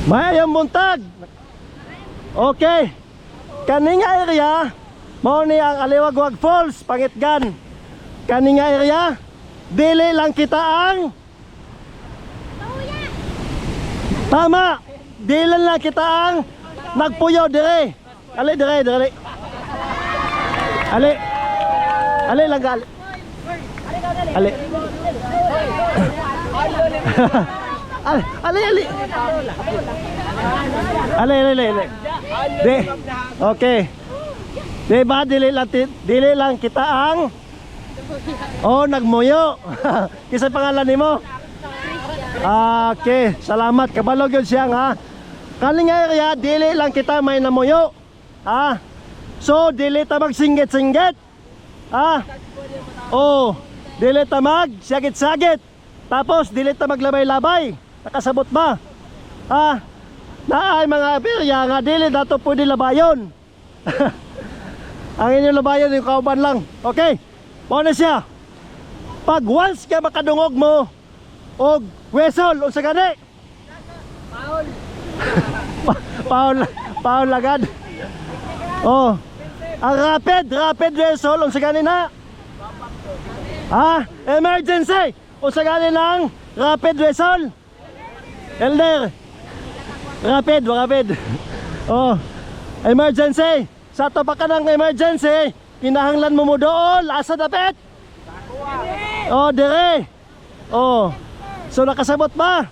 Mayayang buntag. Okay. Kaninga area mao ni ang Aliwagwag Falls, Pangitgan. Kaninga area dili lang kita ang tama. Dili lang kita ang nagpuyo dire. Ali dire dire. Ali. Ali lang gali. Ali. Ali ali. Ali. Di. Okay. Di ba dili lang kita ang nagmuyo. Kisa pangalan nimo? Okay, salamat. Kabalo gyud siya nga. Kaning area dili lang kita may namuyo. So dili ta magsinggit-singgit. Dili ta magsagit-sagit. Tapos dili ta maglabay-labay. Nakasabot ba? Naay mga aperya nga dili dato pwede labayon. Ang inyong labayon yung kauban lang. Okay? Mao na siya. Pag once ka makadungog mo og whistle o sa gani. Paul lagad. Ang rapid whistle o sa gani na. Emergency o sa gani ng rapid whistle. Elder. Rapid. Emergency. Sa to pa ka ng emergency, kinahanglan mo mo doon, asa dapit? Dire. So nakasabot ba?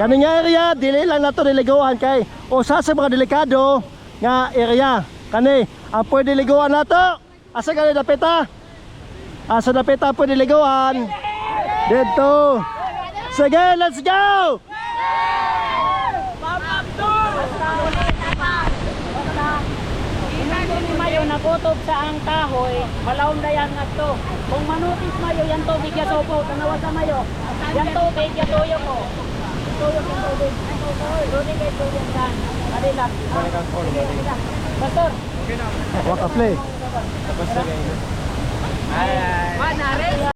Kaning area, dili lang nato niligawan kay sa mga delikado nga area. Kani, ang pwede ligawan nato, asa gani dapit Asa dapit pwede ligawan? Dito. Sige, let's go! Nakutob sa ang kahoy, malawom na yan nga to. Kung manutis mayo, yan tubig ya sopo, tanawa sa mayo. Yan tubig, ya tuyo ko. Tuyo ko tubig. Tunig kayo tuyo saan. Alila. Pastor. Waka play. Tapos na kayo. Ay.